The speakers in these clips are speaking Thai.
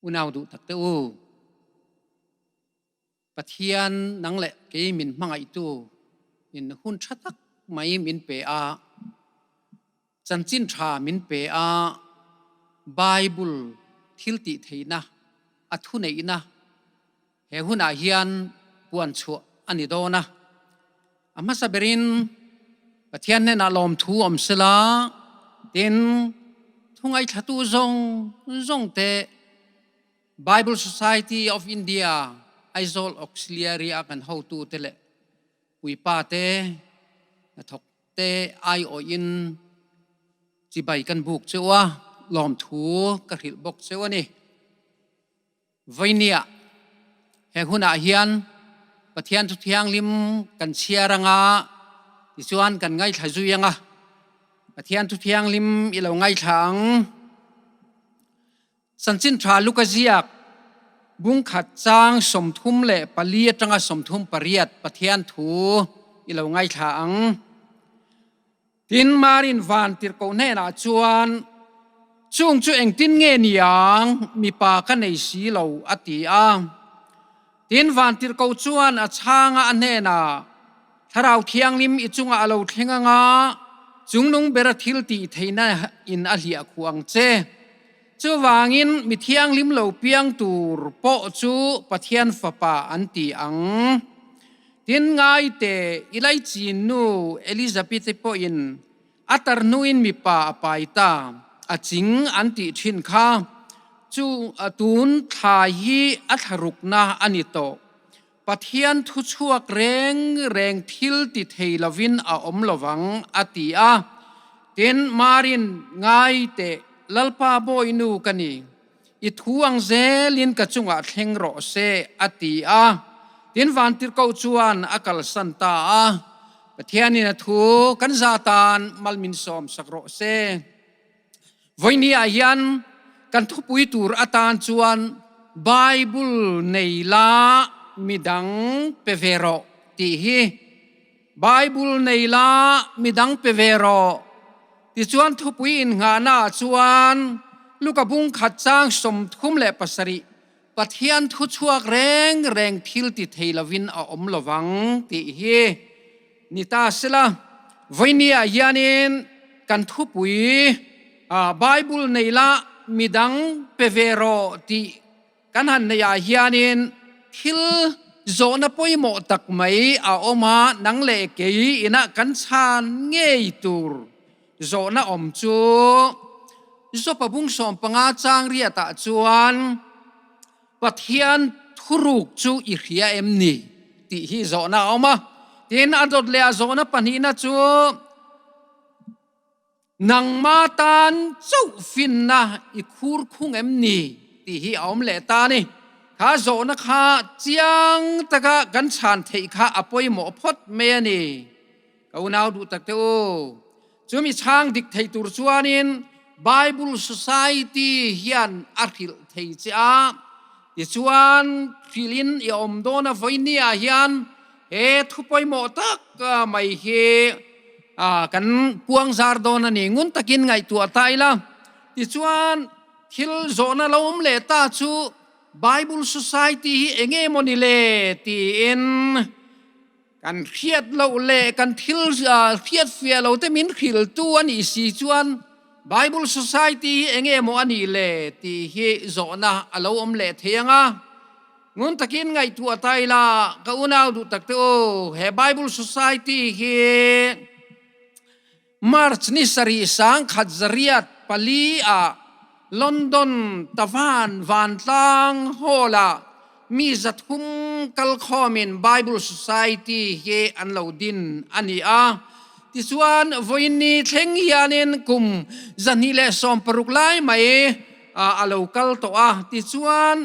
อุณาวดูตักเตอูปะเทียนนังเละเกมินมังไอตูมินหุ่นชัตักไม่มินเปอาจันจินชามินเปอาไบเบิลทิลติเทนะอัทุเนนะเฮหุนาเฮียนปวนชัวอันนี้โดนะอามาสเบรินปะเทียนเนนาลอมทูอมสลาเต็นทุ่งไอทัตุซงเต Bible Society of India Aizawl Auxiliary akan how to tele pui pa te na thok te ai o in chi bai kan buk chewa lom thu ka hril bok chewa ni voinia he huna hian pathian thu thiang lim kan chiaranga ti chuan kan ngai thazuyanga pathian thu thiang lim i lo ngai thangสันจินทราลูกเจียกบุ้งขัดจางสมทุมเละปะเลียจังสมทุมปะเรียดปะเทียนถูอีเหล่าไงทางตินมารินวานติรโกเนนาจวนจุงจูเองตินเงียนยังมีปากันในสีเหล่าอติอาตินวานติรโกจวนอาช่างอันเนนาถ้าเราเทียงลิมอิจุงอาเราเทียงงาจุงนุงเบรทิลตีเทน่าอินอาเลียควงเจจูวางินมิเทียงลิมเหลาเปียงตูรโปจูปะเทียนฝปาอันตีอังทินไงเตอิไลจีนูเอลิซาเบธปอินอัตรนูอินมีปาปายตาอจิงอันติชินคาจูตูนทายีอัทรุกนาอันิโตปะเทียนทุชัวแรงทิลติเทลวินอาอมลวังอติอาทินมารินไงเตลัลปาโบอินูกันนี่อิทูอังเซลินกะจุงอาเทงโรเซอติอาดินวันติรเกาจวนอากาลสันตาปะเทียนินทูกันซาตานมัลมินสอมสักโรเซวันนี้อายันกันทุปุยตูรอาตานจวนไบเบิลในลามิดังเปเวโรตีฮีไบเบิลในลามิดังเปเวโรที่ชวนทุบวินงานาชวนลูกบุงขัดจางสมทุมเละปัสริปะเทียนทุชวกแรงทิลติเทลวินอาอมลวังติเฮนิตาสละวันนี้ยานินกันทุบวิไบเบิลในละมิดังเปเวโรติกันหันในยานินทิลโซนปอยโมตักไม่อาอมานังเละเกยอินะกันชานเงยตูรโซน่าอมจูโซปะบุงสอมปังอาจางเรียตะจวนปะเทียนทุรุกจูอิเรียเอ็มนี่ติฮีโซน่าออกมาเทียนอดดเลียโซน่าปันฮีน่าจูนังมาตันจูฟินนะอีคูร์คุงเอ็มนี่ติฮีออมเลตานี่ข้าโซน่าข้าเจียงตะกะกันชานเทข้าอภัยหมอพดเมียนี่เขาหนาวดูตักเตโอจูมีช่างดิกเทตุรชวานิน Bible Society เฮียนอาร์คิลเทจ้าดิชวนฟิลินยอมโดนไฟนี่เฮียนทุบไปหมดตักไม่เฮกันพวงซาร์โดนนี่งุนตะกินไงตัวตายละดิชวนทิลโซนาลมเลตาชู Bible Society เองมนิเลตีอินกันเครียดเราเละกันทิลเครียดเฟียเราแต่มินขิลตัวนี่สิจวน Bible Society เองโมอันนี้เละที่เฮโซนะเราอมเละเทียงงุนตะกินไงตัวไทยละก็อุณาดูตักเตโอเฮ Bible Society เฮมาร์ชนิสรีสังขัดจริยัดปาลีลอนดอนตะวันตังโฮลามีจัดคุมกัลคอมิน Bible Society เฮอันเหล่าดินอันนี้ที่ส่วนวันนี้เทงยานินกุมจันนี่เลสอมปรุกไลไม่อันเหล่ากัลตัวที่ส่วน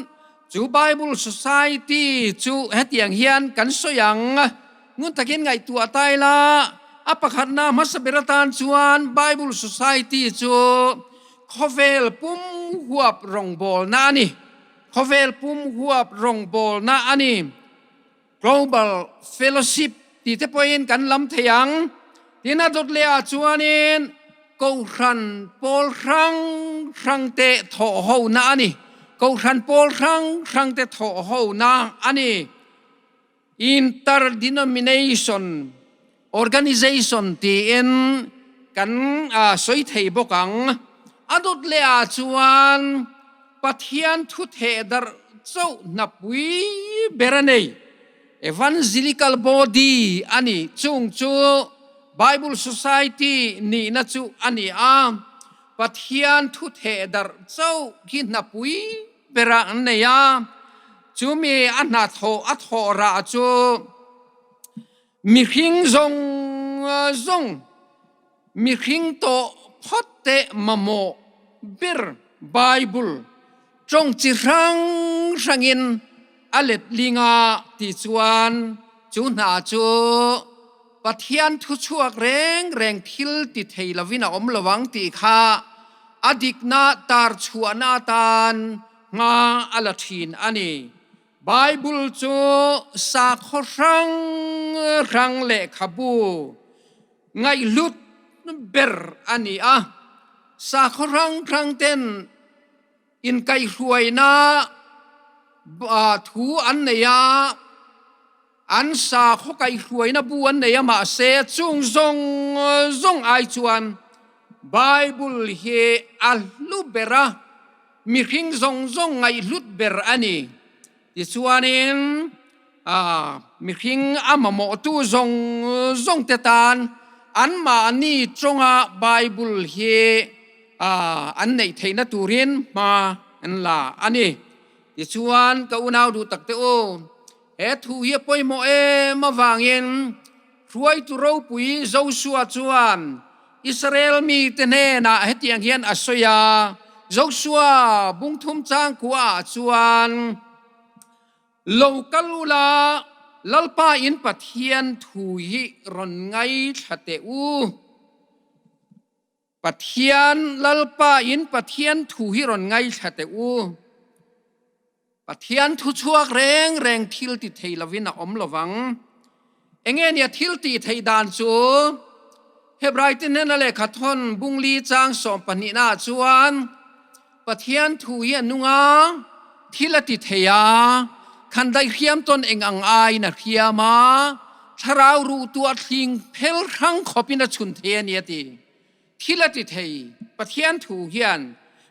จู Bible Society จูเฮตียงเฮียนกันสยังงุนตะกินไงตัวตายละอัปขัดนามัสเบรตันส่วน Bible Society จูขอเวลปุ่มหัวรองบอลนานี่ขอเวลปุ่มหัวรองบอลนาอันนี้ Global Fellowship ที่เทปอินกันลำเทียงที่น่าจดเลียจวนินกูรันโพลครั้งเตะทอหูนานี่ câu khăn Paul răng te thọ hậu na ani interdenomination organization ti in kan soi thei bokang adut le a chuan pathian thu the dar chau napui beranei evangelical body ani chung chu Bible Society ni na chu ani a pathian thu the dar chau ki napui bera neya chu mi anna tho atho ra chu mi khing zong mi khing to photte mamo bir Bible trong chi rangin alet linga ti chuan chu na chu pathian thu chuak reng thil ti thei lovina om lowang ti kha adikna tar chuana tan nga alathin ani Bible chu sa khorang le khabu ngai lut ber ani a sa khorang ten in kai huaina thu an neya an sa kho kai huaina bu an neya ma se chung zong ai chuan Bible he alu bera mi khing zong ngai lut ber ani ti chuanin mi khing amamo tu zong te tan an ma ni chonga Bible he an nei theina turin ma an la ani ti chuan ka unau du takte o he thu hi poimo ma wangin ruai tu ro pui Joshua chuan Israel mi te ne na hetiang hian asoya Joshua bungthum chang kwa chuan lokalula lalpa in pathian thu hi ron ngai thate u pathian lalpa in pathian thu hi ron ngai thate u pathian thu chuak reng thil ti thei lovina om lowang enge nia thil ti thei dan chu Hebrai tin na le khathon bungli chang som pani na chuan pathian thu hi anunga thilati theya khandai khiam ton engang ai na khiama tharau ru tu athling phel rang khopina chun the ania ti thilati thei pathian thu hian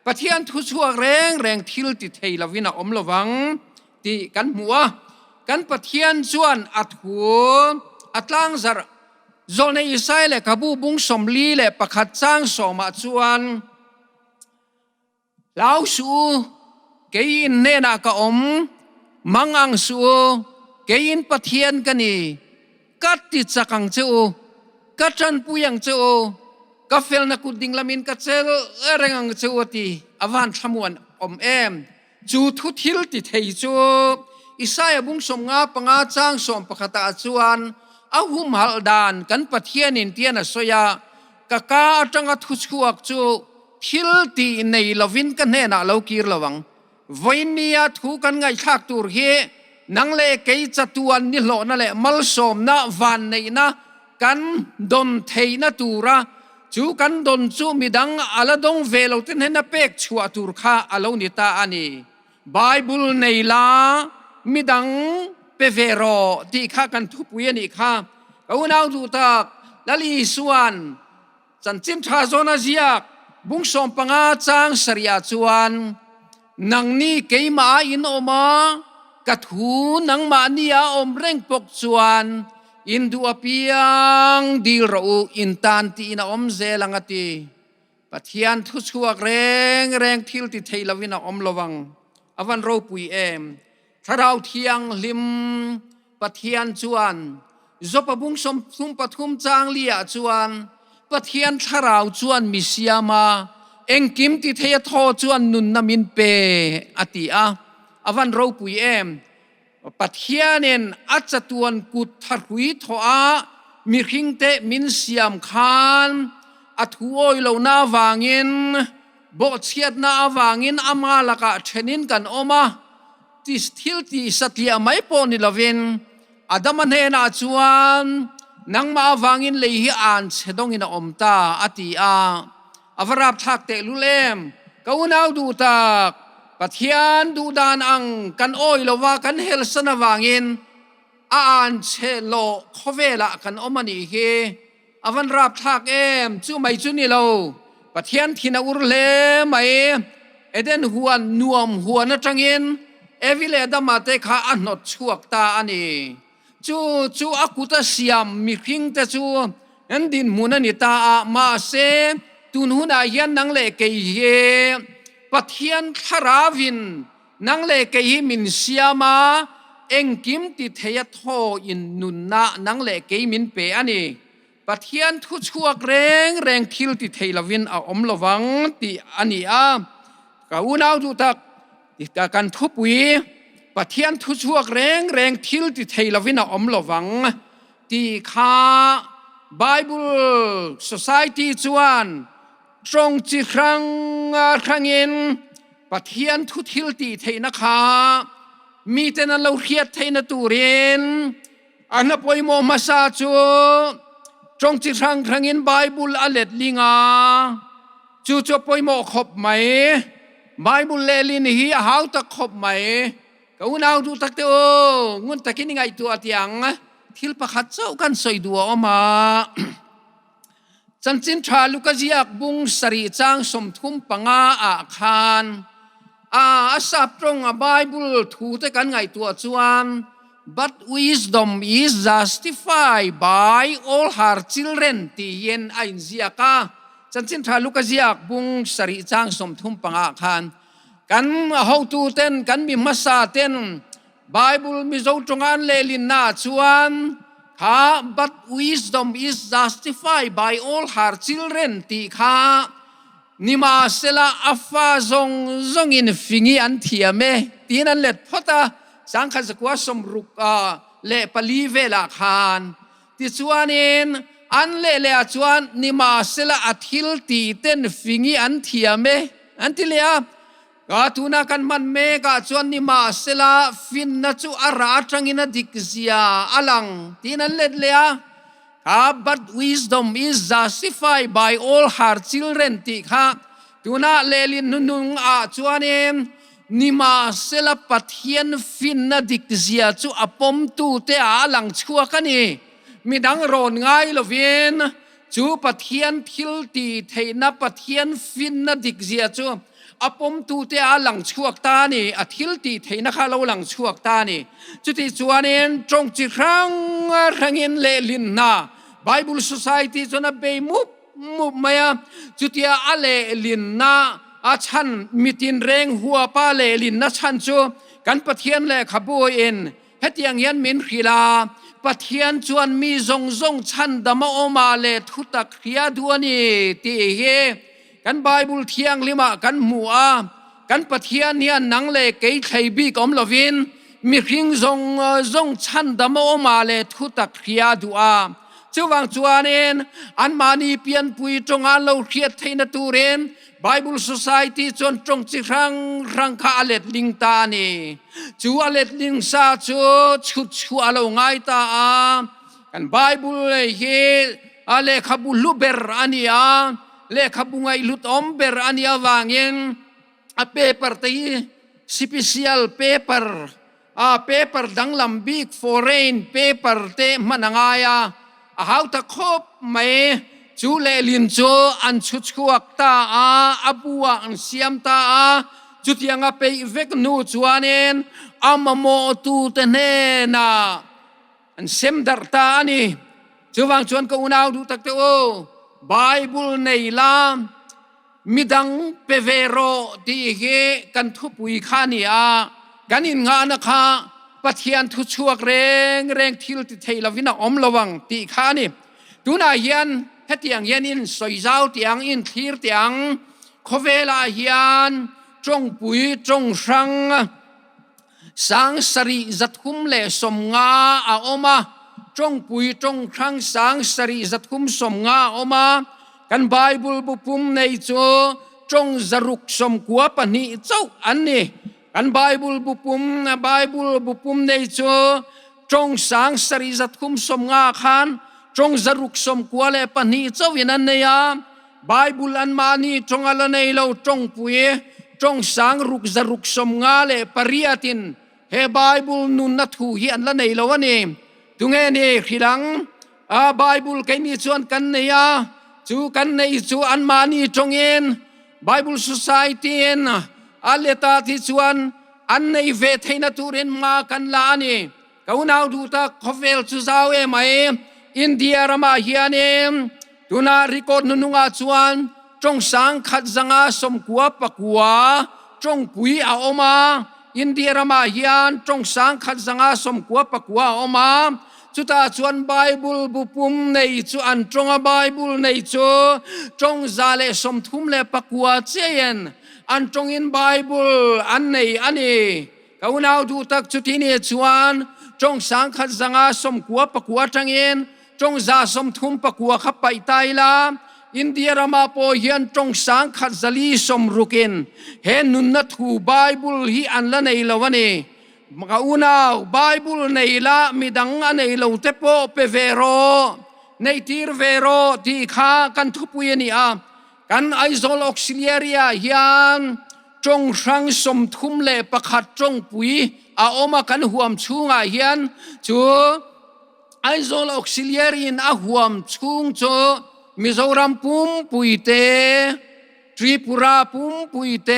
pathian thu chuak reng thil ti thei lovina om lowang ti kan muwa kan pathian chuan athu atlang zar zone isai le kabu bung somli le pakhat chang soma chuan lau su kein ne na ka om mangang su kein pathian kani kat ti chakang chu katran puyang chu ka fel na kuding lamin ka chel rengang chu ti awan thamuan om em chu thu thil ti thei chu isaya bung som nga panga chang som pakhata chuan ahum haldan kan pathian in tiana soya kaka atanga thu chuak chu thil ti nei lovin kan he na lo kir lawang voinia thu kan ngai thak tur he nangle kei chatuan ni hlo na le mal som na van nei na kan don thei na tura chu kan don chu midang aladong velo tin he na pek chua tur kha alo ni ta ani Bible nei la midang pevero ti kha kan thu puya ni kha kaunau du tak lali suan chan chim tha zona ziak bung som panga chang saria chuan nang ni keima in oma ka thu nang ma nia om reng pok chuan in du apiang dil ro in tan ti na om zelangati pathian thu chuak reng thil ti theilavina om lowang avan ro pui em tharau thiang lim pathian chuan zopa bung som thum pathum chang lia chuan pathian tharau chuan misiama engkim ti theya tho chuan nun namin pe ati a avan ro pui em pathianen achatuan kut tharhui thoa mi khingte min siam khan athuoi lo na wangin bo chiat na awangin ama laka thenin kan oma tis thil ti satlia mai po ni lovin adaman he na chuan nang ma awangin le hi an chedong ina omta ati a avarap thak te lulem kaunau du tak ปะเทียนดูดานอังกันโอยละว่ากันเฮลสนาวางินอ่านเชโลขเวละกันอมันอีเฮอวันรับทักจู่ไม่จู่นี่เราปะเทียนทินาอุรเลไม่เอเดนหัวนวมหัวนัจังอินเอวิเลดามาเตคาอันนดชวกตาอันนี้จู่อากุตาเสียมมีพิงแต่จู่อันดินมุนันิตามาเซตุนหุนายันนังเลเกยเฮปะเทียนทาราวินนังเลเกยมินเสียมาเอ็งกิมติเทียทออินนุนนานังเลเกยมินเปอันนี้ปะเทียนทุชวกแรงทิลติเทลวินอมละวังติอันนี้กะอุนาวดูตักติกากันทุบวีปะเทียนทุชวกแรงทิลติเทลวินอมละวังติคาBible Society จวนตรงจีครั้งเงินปะเทียนทุทิลติเทนะคะมีแต่นั้นเราเรียดเทนตูเรนอันนั้นปอยโมมาซาจูตรงจีครั้งเงิน Bible อเลดลิงาจู่ปอยโมขบไหม Bible เลลินฮีหาวตะขบไหมก็อุณเอาดูตักเตองุนตะกินไงตัวเตียงทิลปะขัดเจ้ากันสอยดัวออกมาจันจินทราลูกจิกบุงสรีจางสมทุมปังอาคารอาสับตรงไบเบิลถูแต่กันไงตัวจวน but wisdom is justified by all her children ที่เย็นไอเสียกาจันจินทราลูกจิกบุงสรีจางสมทุมปังอาคารกันเฮาตูเต้นกันมีมาซาเต้นBible มีโจทย์งานเลลินนาชวนbut wisdom is justified by all her children ตีข้านิมาเซลาอัฟฟาซงอินฟิงีอันเทียเมตีนั่นเล็ดพอตาสังขสกว่าสมรุกเลปลีเวลาคานติชวนอินอันเลชวนนิมาเซลาอัทิลตีเต้นฟิงีอันเทียเมอันที่เลียกาตุนักันมันเมกาชวนนิมาเซลาฟินนัจูอาราจังอินดิกเซียอลังที่นั่นเล็ดเลียbut wisdom is justified by all her children ที่ข้าตุนัเลลินนุงชวนนิมาเซลาปัทเทียนฟินนัดิกเซียจูอปมตูเตอลังชัวกันนี่มีดังโรนไงลวินจูปัทเทียนทิลตีเทนัปัทเทียนฟินนัดิกเซียจูอปมตูเตอหลังช่วงตานี่อทิลตีเทนะคะเราหลังช่วงตานี่จุดที่จวนเองตรงจีครั้งเงินเลลินนา Bible Society จนเบยมุบมาจุดที่อาเลลินนาอาชันมิตินเร่งหัวป้าเลลินนาชันจูกันปะเทียนเลขบวยเอ็นเฮตียงยันมินขีลาปะเทียนจวนมีซงชันดามโอมาเลทุตักเขียดวนี่ตีเฮกันไบเบิลเทียงลิมากันมัวกันปะเทียนเนี่ยนังเลเกยไทบีกอมลวินมีคิงซงชันดามโอมาเลทุตักเขียดัวช่วงจวนเองอันมานีเปียนปุยจงอันเราเขียดไทยนตูเรน Bible Society จนตรงจิครั้งข้าเล็ดลิงตานี่จูอเล็ดลิงซาจูชุดชัวเราไงตากัน Bible เฮเลขบุลูเบอร์อันนี้เลขบุงไงลุดอมเบอร์อันนี้วางเงินเปเปอร์ที่ special paper paper ดังลำบิ๊ก foreign paper เตมันงายหาวตะคบไม่จูเลลินโจอันชุดขวกตาอบัวอันเสียมตาจุดยังไปเวกนูจวนเองมโมตูเตเนนาอันเซมดัรตานี่จูวังจวนก็อุณาวดูตักเตโอBible ในลามมิดังเปเวโรที่เฮกันทุบวิคานีกันอินงานะคะปะเทียนทุชวกแรงทิลติเทลวินาอมระวังตีขานี่ดูน่าเฮียนเฮตียงเฮียนอินสอยเจ้าเตียงอินทีร์เตียงโคเวลาเฮียนจงปุยจงสังสังสริจัดคุมเลสมงาอมาจงปุยจงครั้งสังสริจัดคุมสมงาอมากันไบเบิลบุพุมในโจจงจรุกสมกัวปนิเจ้าอันนี้กันไบเบิลบุพุมในโจจงสังสริจัดคุมสมงาขันจงจรุกสมกัวเลปนิเจ้าวินันเนียไบเบิลอันมานีจงอะไรในเราจงปุย จงสางรุกจรุกสมงาเลปริยตินเฮไบเบิลนุนนัทูฮีอันละในละวันนี้ตุงเอนี่ขีดังไบเบิลกันนี่ชวนกันเนี่ยจูกันในจูอันมานี่จงเอ็นไบเบิลสุสัยตีนอัลเลตาที่ชวนอันในเวทให้นัทูเรนมากันลานี่เขาหนาวดูตาคอเฟลจูซาวเอไหมอินเดียรามาเฮียเนมตุนาริโกนุนุงอาชวนจงสังขัดสังอาสมกัวปะกัวจงปุยอาอมาอินเดียรามาเฮียนจงสังขัดสังอาสมกัวปะกัวอมาจุตาชวนไบเบิลบุปุมในจูอันจงไบเบิลในจูจงซาเลสมทุมเลปะกัวเจียนอันจงอินไบเบิลอันนี้เขาหนาวดูตักจุที่นี่ชวนจงสังขัดสังอาสมกัวปะกัวจังเอ็นจงซาสมทุมปะกัวขับไปไตลาอินเดียรามาโปเฮียนจงสังขัดซาลีสมรุกินเห็นนุนนัทูไบเบิลฮีอันละในละวันนี้มกอุณาไบเบิลในละมีดังอันในละเตโปเปเวโรในทีร์เวโรที่ข้ากันทุปุยนี่กันไอโซลออกซิเลียรีเฮียนจงสังสมทุมเลประคัดจงปุยอมากันห่วมชูงเฮียนจูไอโซลออกซิเลียรีนห่วมชูงจูมิโซรัมปุ่มปุยเตทริปุราปุ่มปุยเต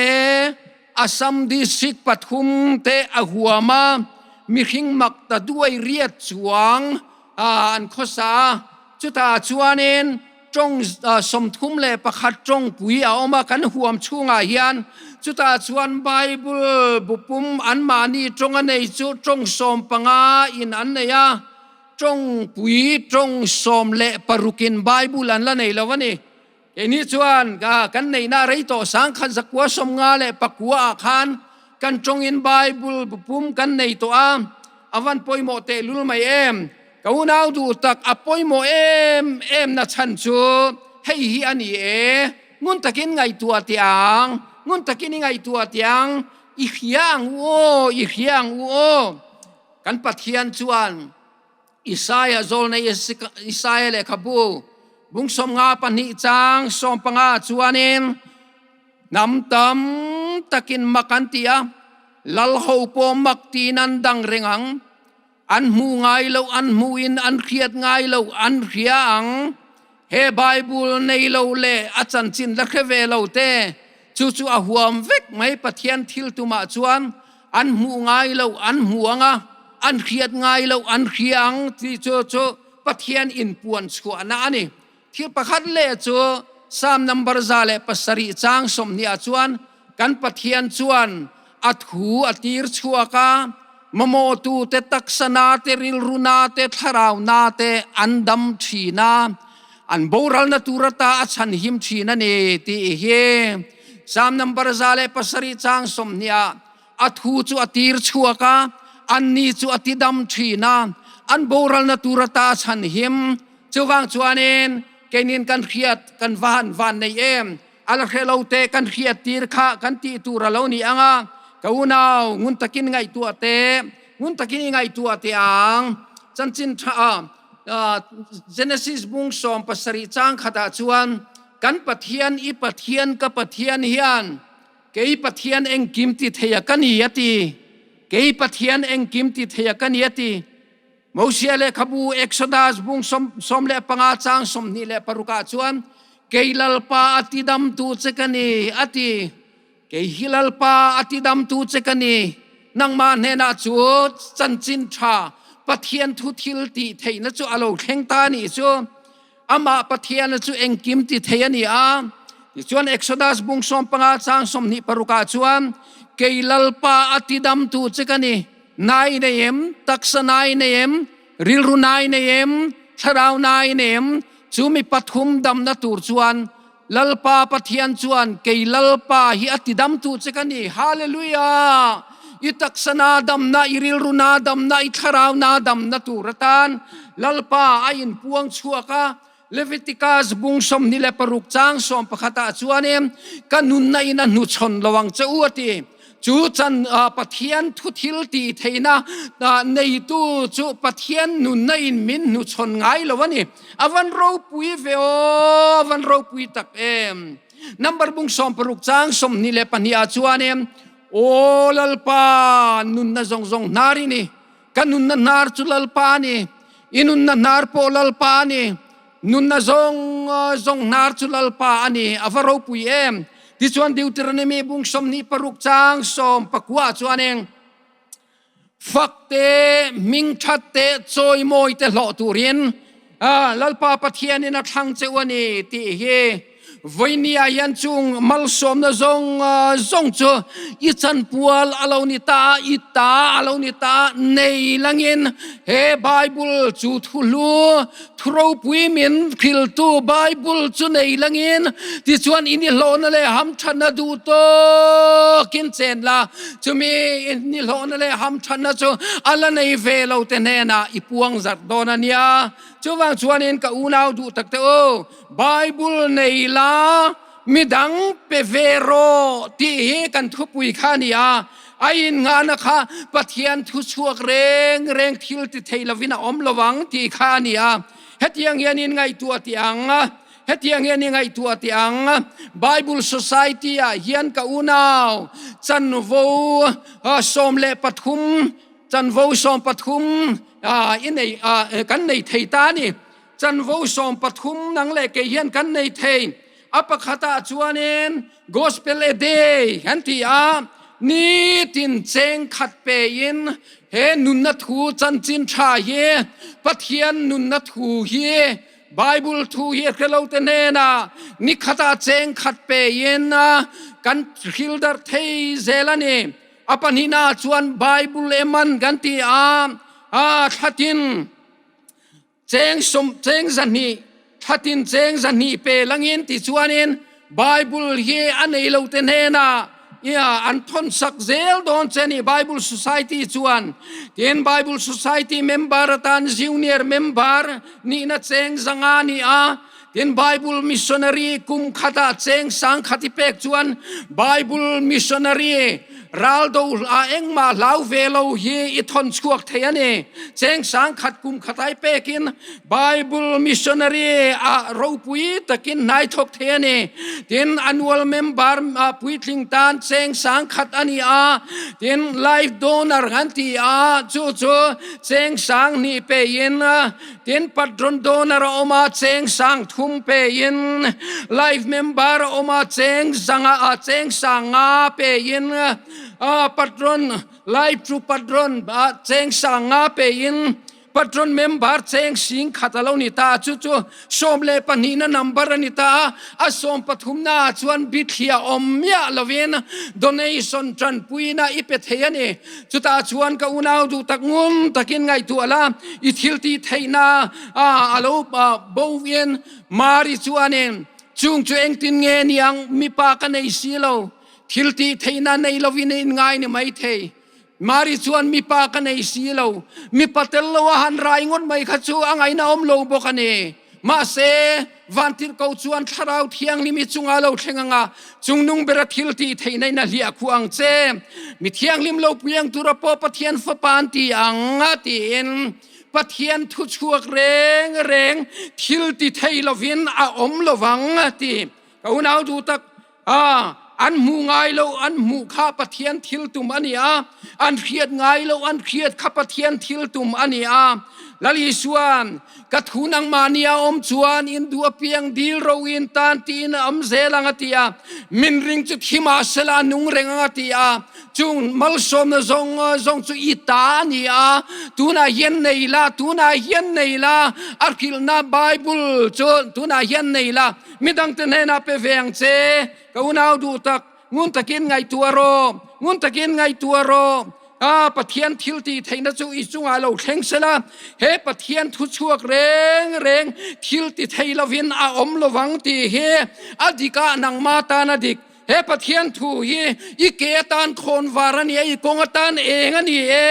อาสัมดิสิกปัทุมเตหัวมามีหิงมักตะด้วยเรียดจวงอันข้อสาจุตาจวนเนนจงสมทุมเลประคัดจงปุยเอามากันห่วมชูงเฮียนจุตาจวนไบเบิลบุปุมอันมานีจงอันในจุจงสมปังอินอันเนียจงปุยจงสมเลปรุกินไบเบิลอันละในละวันนี้เอ็นี่ชวนกันในนาไรโตสังขันสักวัวสมงาเลปักวัวอาคารกันจงอินไบเบิลปุ่มกันในตัวอวันปอยโมเตลุลไม่เขาหนาวดูตักอปอยโมนัชันจูให้ฮีอันนี้งุนตะกินไงตัวเตียงงุนตะกินไงตัวเตียงอีเฮียงโอกันปัทเทียนชวนอิสายาโซลในอิสายาเลขบูบุงสมงาปนิจังสมปังอาจวนเองนำตำตะกินมักันตียลัลหูปมักตีนันดังเริงังอันมูไงเลวอันมูอินอันเขียดไงเลวอันเขียงเฮไบเบิลในเลวเลอาจารย์จินละเคเวเลวเตจู่ๆหัวมวิกไม่ปะเทียนทิลตุมาจวนอันมูไงเลวอันหัวงะอันเขียดไงเลวอันเขียงที่จู่ๆปะเทียนอินปวนชัวนานี่ที่ประคัดเล่จูสามนัมบาร์ซาเลปัสริจางสมเนียจวนกันปะเทียนจวนอัดหูอัดตีร์ชัวกามโมตูเตตักษนาเตริลรุนาเตทาราวนาเตอันดัมชีนาอันโบราณนตุรตาอัชันหิมชีนันเอติเฮสามนัมบาร์ซาเลปัสริจางสมเนียอัดหูจูอัดตีร์ชัวกาอันนี้จูอัดติดัมชีนาอันโบราณนตุรตาอัชันหิมจูวังจวนเองแกนินกันเขียดกันวันในอัลเคลาเตกันเขียดตีร์ข้ากันตีตูระเลานี่อ่ะกูน่างุนตะกินไงตัวเตงุนตะกินไงตัวเตอังจันจินGenesis บุงสอมปัสริจังขดาจวนกันปะเทียนอีปะเทียนกับปะเทียนเฮียนเกยปะเทียนเองกิมติเทียกันเฮียตีเกยปะเทียนเองกิมติเทียกันเฮียตีโมเสสเลขบูเอ็กโซดัสบุงสมเลปังอาจางสมนี่เลปรุกาจวนเกยลลปาอติดัมตูเจกันนีอติเกยฮิลลปาอติดัมตูเจกันนีนังมาเนนาจูจันจินชาปะเทียนทุทิลติเทนจูอโลเข่งตานี่จูอามาปะเทียนจูเองกิมติเทียนี่จวนเอ็กโซดัสบุงสมปังอาจางสมนี่ปรุกาจวนเกยลลปาอติดัมตูเจกันนีนายเนมตักษนายเนมริลรุนายเนมชราวนายเนมจูมีปฐุมดำนัตูจวนลัลปาปะเทียนจวนเกยลัลปาฮิอติดำตูเจกันนี่ฮาเลลูยาอิตักษนาดำนาอิริลรุนาดำนาอิชราวนาดำนัตูรตานลัลปาอินพวงชัวกะเลวิติกาสบุงสมนิเลปรุกจางสมปะขตาจวนเอมกันนุนนาอินันนุชนระวังเจ้าอวตีจูจันปะเทียนทุทิลตีเทนะในตู้จูปะเทียนนุนในมินนุชนไงละวันนี้อวันเราปุยเวอวันเราปุยตัก number bung som paruk chang som ni le pania chuanem o lalpa nun na zong zong nari ni kanun na nar chu lalpa ni inun na nar po lalpa ni nun na zong nar chu lalpa ani avaro pui em ti chuan Deuteronomy bung som ni paruk chang som pakwa chuaneng fakte ming thatte choi moi te hlo turin lalpa pathian in a thang chewani ti he voinia yan chung mal som na zong chu I chan pual alonita ita alonita nei langin he Bible chu thulu thro pui min khil tu Bible chu nei langin ti chuan in lo na le ham thana du to kin chen la chu mi in lo na le ham thana chu ala nei ve lo te ne na ipuang zat don ania chu wang chuan in ka unau du tak te o Bible nei la midang pevero ti he kan thupui khania ain nga na kha pathian thu chuak reng thil ti theilovina om lowang ti khania hetiang yanin ngai tu atiang hetiang yanin ngai tu atiang Bible Society a hian ka unau chan vo som le pathum chan vo som pathum in nei kan nei thei ta ni chan vo som pathum nang le ke hian kan nei thei apakhata chuanin gospel a day hanti a ni tin cheng khat pe in he nun na thu chan chin tha ye pathian nun na thu hi Bible thu hi khelo te ne na ni khata cheng khat pe in kan hilder thei zelani apanina chuan Bible eman ganti a thatin cheng zani thatin cheng zani pe langin ti chuanin Bible hi anei lo te ne na ya an thon sak zel don cheni Bible Society chuan tin Bible Society member tan junior member ni na cheng zanga ni a tin Bible missionary kum khata cheng sang khati pek chuan Bible missionary raldo a engma lau velo hi I thon chuak theiani cheng sang khat kum khatai pekin Bible missionary a ropui takin nai thok theiani tin annual member puitling tan cheng sang khat ani a tin life donor ganti a chu cheng sang ni pe yin tin patron donor oma cheng sang thum pe yin life member oma cheng sanga pe yin patron life to patron cheng sanga pe in patron member cheng sing khatalo ni ta chu som le panina number ni ta a som pathum na chuan bithia omya lovin donation tran puina ipetheyani chuta chuan ka unau du takngum takin ngai tu ala I thilti theina alo bowien mari chuanen chung eng tin nge niang mi pa ka nei silo thilti theina nei lovin in ngai ni mai thei mari chuan mi pa ka nei silo mi patel lo han rai ngon mai kha chu angai na om lo bokani ma se vantir ko chuan tharau thiang ni mi chunga lo thlenganga chungnung bera thilti theinai na lia khuang che mi thiang lim lo piang tura po pathian fa pan ti anga ti in pathian thu chuak reng thilti thei lovin a om lovang ti ka unau du tak an mu ngai lo an mu kha pathian thil tum ania an khiat ngai lo an khiat kha pathian thil tum ania lali suan ka thunang mania om chuan in du piang dil ro in tan tin am zelang atia min ring chu thima sela nung reng atia chung mal som na zong chu ita nia tuna yen nei la arkil na Bible chu tuna yen nei la midang te na pe veng che ka unau du tak ngun takin ngai tuaro pathian thilti theina chu I chunga lo thleng sela he pathian thu chuak reng thilti theilovin a om lowang ti he adika nangma ta na dik he pathian thu hi I ke tan khon warani I kongatan engani e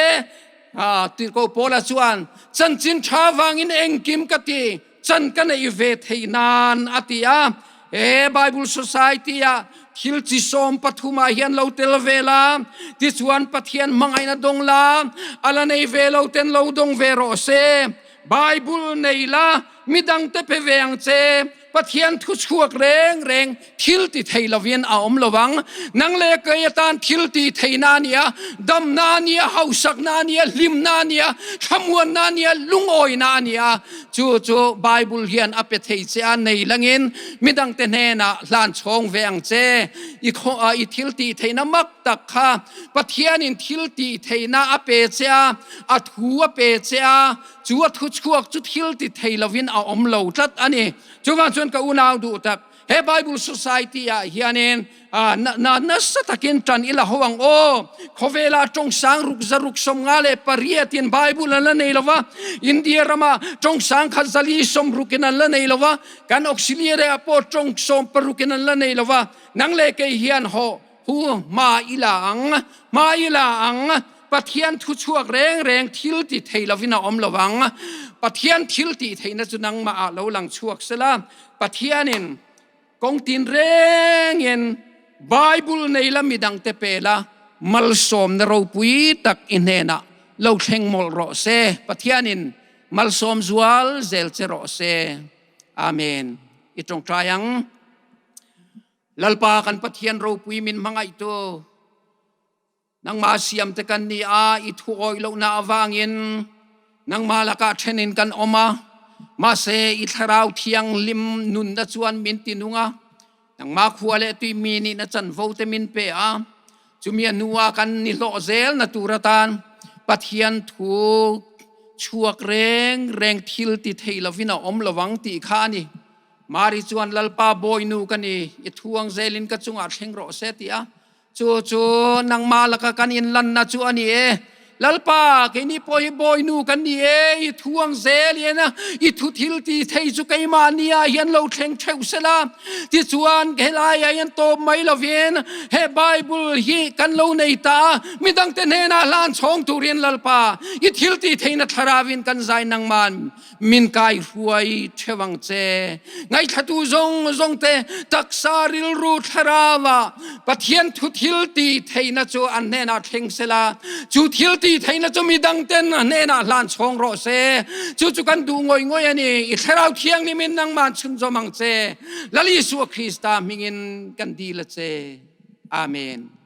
ti ko pola chuan chan chin tha wangin engkim kati chan kan I ve theinan atia e Bible Society a thil chi som pathuma hian lo tel vela ti chuan pathian mangai na dong la ala nei velo ten lo dong vero se Bible nei la midang te pe veng che ปะเทียนทุชวกแรงทิลติเทลวินอาอมระวังนังเลกยตานทิลติเทนาเนียดำนาเนียเฮาสักนาเนียลิมนาเนียขมวนนาเนียลุงโอยนาเนียจูไบเบิลเฮียนอเปเทเจอันในลังอินมิดังเตเนนะลานชงเวงเจอีทิลติเทนามักตักค่ะปะเทียนินทิลติเทนาอเปเจอัดหัวเปเจจูทุชวกจุทิลติเทลวินอาอมโลจัดอันนี้จูวันชวนกับอุณาวดูตักเฮไบเบิลโซไซตี้เฮียนินนัสตะกินจันอิละหวังโอขเวลาจงสังรุกจรุกสมงาเลปริยตินไบเบิลละในละวะอินเดียรามาจงสังขัดซาลีสมรุกินันละในละวะการออกซิเลียเรอโปจงสมปรุกินันละในละวะนังเลเกเฮียนโฮหูมาอิลาอังปะเทียนทุชวกแรงทิลติเทลวินาอมระวังปะเทียนทิลติเทนจุนังมาเลาหลังชวกสละปะเทียนินกงตินแรงเย็นไบเบิลในละมิดังเตเปละมัลสมนเราปุยตักอินเนนะเราเชงมอลรอเซปะเทียนินมัลสมจวลเซลเจรอเซอาเมนอิตรงทรายังลัลปากันปะเทียนเราปุยมินมังไอโตนังมาเสียมตะกันนี่อิทุโอยโลนาอวางยินนังมาละกาเทนินกันอมาเซอิทราวเทียงลิมนุนดัชวนมินตินุงนังมาขวาเลตุยมีนี่นัจันโวเตมินเปจุมีนัวกันนิโลเซลนัตุรตานปะเทียนถูกชวกแรงทิลติเทลวินาอมระวังตีขานี่มาริจวนลัลปาบอยนูกันนี่อิทวงเซลินกัจจุงอาเชงโรเซติจูนังมาละกันอินลันนะจูอันนี้ลัลปาแค่นี้พอให้บอยนูกันนี่อีทวงเซลีนะอีทุทิลตีเทจุกัยมานียยันเราเชงเชวเสลาที่จวนเฮลายยันโตไม่ละเวียนเฮไบเบิลฮีกันเราในตาไม่ตั้งแต่เนน่าลานช่องตุเรียนลัลปาอีทิลตีเทนัทราวินกันใจนังมันมินกายรวยเชวังเจไงขัดูจงเตตักซาริลรูทราวะปะเทียนทุทิลตีเทนัจูอันเนน่าเชงเสลาจูทิลตีไทยน่ะจะมีดังเต้นเนน่าลานช่องรอเซจู่กันดูงอยอันนี้อิสราเอลเที่ยงนี่มินนังมันชุนจอมังเจลลิสุคริสต์มิงินกันดีละเจอาเมน